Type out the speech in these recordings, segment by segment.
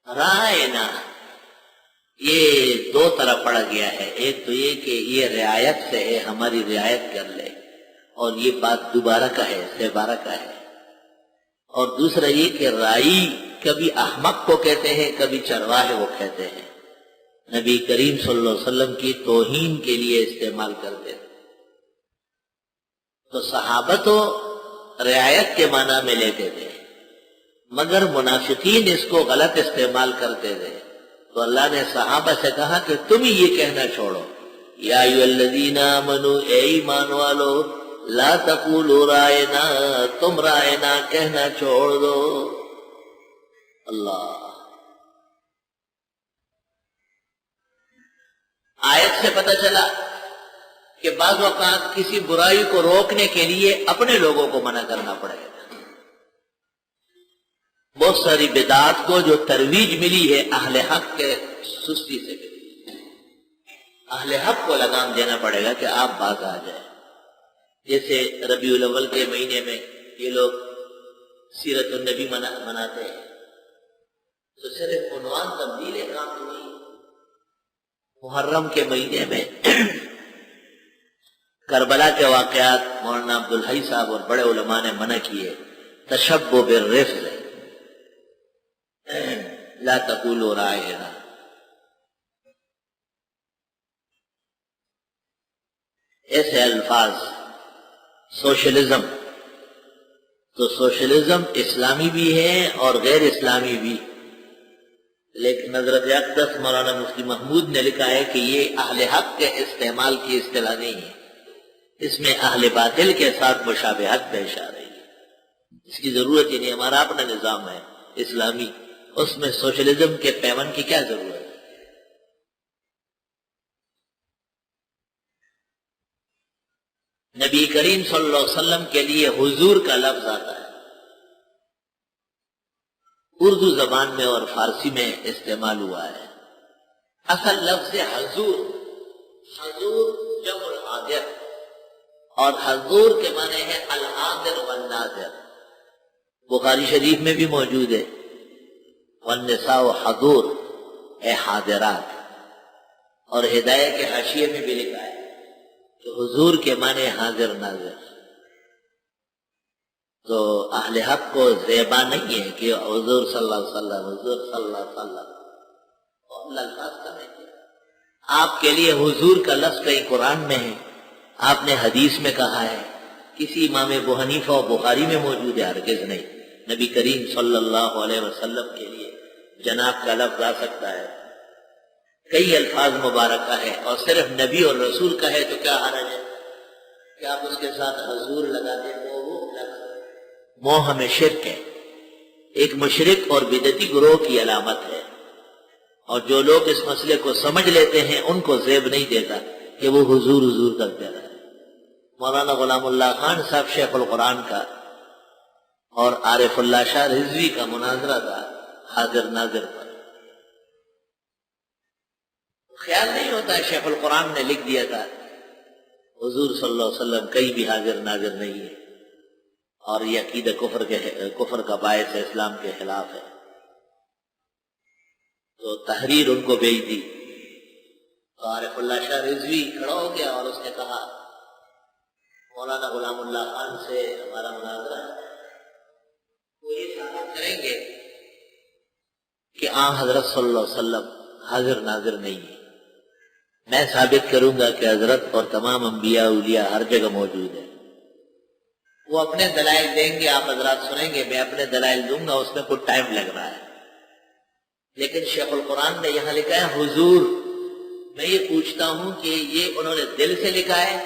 رائنا یہ دو طرح پڑھا گیا ہے، ایک تو یہ کہ یہ رعایت سے ہے، ہماری رعایت کر لے، اور یہ بات دوبارہ کا ہے، سہبارہ کا ہے، اور دوسرا یہ کہ رائی کبھی احمق کو کہتے ہیں، کبھی چرواہے کو کہتے ہیں، نبی کریم صلی اللہ علیہ وسلم کی توہین کے لیے استعمال کرتے ہیں۔ تو صحابہ تو رعایت کے معنی میں لیتے تھے، مگر منافقین اس کو غلط استعمال کرتے تھے، تو اللہ نے صحابہ سے کہا کہ تم ہی یہ کہنا چھوڑو، یا ایھا الذین آمنوا، اے ایمان والو، لا تقولوا رائنا، تم رائنا کہنا چھوڑ دو۔ اللہ، آیت سے پتہ چلا کہ بعض اوقات کسی برائی کو روکنے کے لیے اپنے لوگوں کو منع کرنا پڑے گا۔ بہت ساری بدعات کو جو ترویج ملی ہے اہل حق کے سستی سے ملی، اہل حق کو لگام دینا پڑے گا کہ آپ باز آ جائیں۔ جیسے ربیع الاول کے مہینے میں یہ لوگ سیرت النبی مناتے ہیں، تو صرف عنوان تبدیل ہے، کام تو نہیں۔ محرم کے مہینے میں کربلا کے واقعات مولانا عبدالحی صاحب اور بڑے علماء نے منع کیے، تشبہ بالرفض، لا تقولوا رائنا۔ ایسے الفاظ، سوشلزم، تو سوشلزم اسلامی بھی ہے اور غیر اسلامی بھی، لیکن حضرت اقدس مولانا مفتی محمود نے لکھا ہے کہ یہ اہل حق کے استعمال کی اصطلاح نہیں ہے، اس میں اہل باطل کے ساتھ مشابہت پیش آ رہی ہے، اس کی ضرورت ہی نہیں، ہمارا اپنا نظام ہے اسلامی، اس میں سوشلزم کے پیون کی کیا ضرورت ہے؟ نبی کریم صلی اللہ علیہ وسلم کے لیے حضور کا لفظ آتا ہے، اردو زبان میں اور فارسی میں استعمال ہوا ہے۔ اصل لفظ حضور، حضور جمع الحاضر، اور حضور کے معنی ہے الحاضر والناظر، بخاری شریف میں بھی موجود ہے، والنساء حضور، اے حاضرات، اور ہدایہ کے حاشیے میں بھی لکھا ہے کہ حضور کے معنی حاضر ناظر۔ تو اہل حق کو زیبا نہیں ہے کہ حضور صلی اللہ علیہ وسلم، حضور صلی اللہ علیہ وسلم، اور الفاظ کا نہیں، آپ کے لیے حضور کا لفظ کئی قرآن میں ہے، آپ نے حدیث میں کہا ہے، کسی امام ابو حنیفہ و بخاری میں موجود ہے، ہرگز نہیں۔ نبی کریم صلی اللہ علیہ وسلم کے لیے جناب کا لفظ آ سکتا ہے، کئی الفاظ مبارکہ ہے، اور صرف نبی اور رسول کا ہے تو کیا حرج ہے کہ آپ اس کے ساتھ حضور لگا دیں؟ موہ میں شرک ہے، ایک مشرک اور بدعتی گروہ کی علامت ہے، اور جو لوگ اس مسئلے کو سمجھ لیتے ہیں ان کو زیب نہیں دیتا کہ وہ حضور حضور کرتے رہے۔ مولانا غلام اللہ خان صاحب شیخ القرآن کا اور عارف اللہ شاہ رضوی کا مناظرہ تھا حاضر ناظر پر، خیال نہیں ہوتا، شیخ القرآن نے لکھ دیا تھا حضور صلی اللہ علیہ وسلم کہیں بھی حاضر ناظر نہیں ہے، اور یہ عقیدہ کفر کا باعث ہے، اسلام کے خلاف ہے۔ تو تحریر ان کو بھیج دی، تو عارف اللہ شاہ رضوی کھڑا ہو گیا اور اس نے کہا مولانا غلام اللہ خان سے ہمارا مناظرہ ہے، وہ یہ ثابت کریں گے کہ حضرت صلی اللہ علیہ وسلم حاضر ناظر نہیں ہے، میں ثابت کروں گا کہ حضرت اور تمام انبیاء اولیاء ہر جگہ موجود ہیں۔ وہ اپنے دلائل دیں گے، آپ حضرات سنیں گے، میں اپنے دلائل دوں گا، اس میں کچھ ٹائم لگ رہا ہے، لیکن شیخ القرآن نے یہاں لکھا ہے حضور۔ میں یہ پوچھتا ہوں کہ یہ انہوں نے دل سے لکھا ہے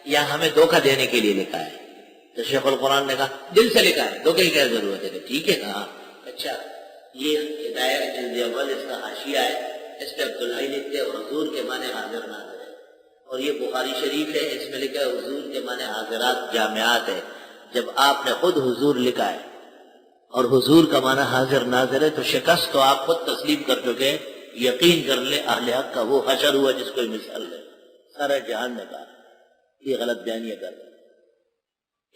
یا ہمیں دھوکہ دینے کے لیے لکھا ہے؟ تو شیخ القرآن نے کہا دل سے لکھا ہے، دھوکے کی کیا ضرورت ہے؟ ٹھیک ہے، کہا اچھا یہ ہدایہ جلد اول اس کا حاشیہ ہے، اس پہ عبدالحی لکھتے اور حضور کے معنی حاضر ناظر ہے، اور یہ بخاری شریف ہے، اس میں لکھا ہے حضور کے معنی حاضرات جامعات ہے۔ جب آپ نے خود حضور لکھا ہے اور حضور کا معنی حاضر ناظر ہے تو شکست تو آپ خود تسلیم کر چکے، یقین کر لے اہل حق کا وہ حشر ہوا جس کو مثال ہے، سارا جہان نے کہا یہ غلط بیانیاں کر رہے،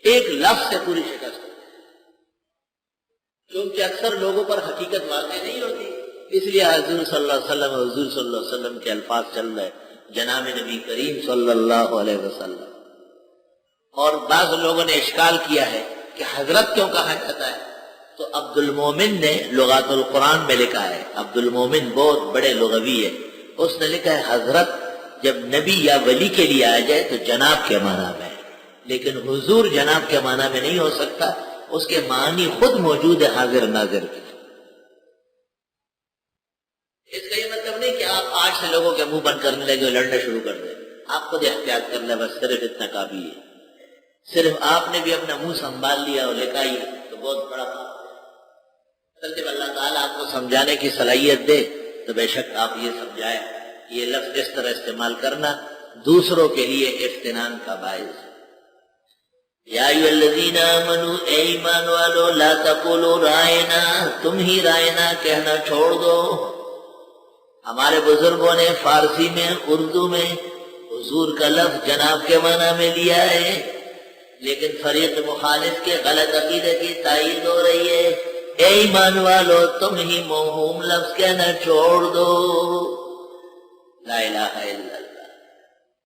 ایک لفظ سے پوری شکست، کیونکہ اکثر لوگوں پر حقیقت واضح نہیں ہوتی، اس لیے حضور صلی اللہ علیہ وسلم حضور صلی اللہ علیہ وسلم کے الفاظ چل رہے جناب نبی کریم صلی اللہ علیہ وسلم. اور بعض لوگوں نے اشکال کیا ہے کہ حضرت کیوں کہا جاتا ہے؟ تو عبد المومن نے لغات القرآن میں لکھا ہے، عبد المومن بہت بڑے لغوی ہے، اس نے لکھا ہے حضرت جب نبی یا ولی کے لیے آ جائے تو جناب کے معنی میں، لیکن حضور جناب کے معنی میں نہیں ہو سکتا، اس کے معنی خود موجود ہے حاضر ناظر کے. اس کا یہ مطلب نہیں کہ آپ آج سے لوگوں کے منہ بند کرنے لگے لڑنا شروع کر دیں، آپ خود احتیاط کر لیں، بس صرف اتنا کافی ہے. صرف آپ نے بھی اپنا منہ سنبھال لیا اور لکھا ہی تو بہت بڑا کام ہے. جب اللہ تعالیٰ آپ کو سمجھانے کی صلاحیت دے تو بے شک آپ یہ سمجھائیں یہ لفظ اس طرح استعمال کرنا دوسروں کے لیے افتنان کا باعث ہے. یا ایھا الذین آمنوا، اے ایمان والو، لا تقولوا رائنا، تم ہی رائنا کہنا چھوڑ دو. ہمارے بزرگوں نے فارسی میں اردو میں حضور کا لفظ جناب کے معنی میں لیا ہے، لیکن فریق مخالف کے غلط عقیدے کی تائید ہو رہی ہے. اے ایمان والو تم ہی موہوم لفظ کہنا چھوڑ دو. لا الہ الا اللہ.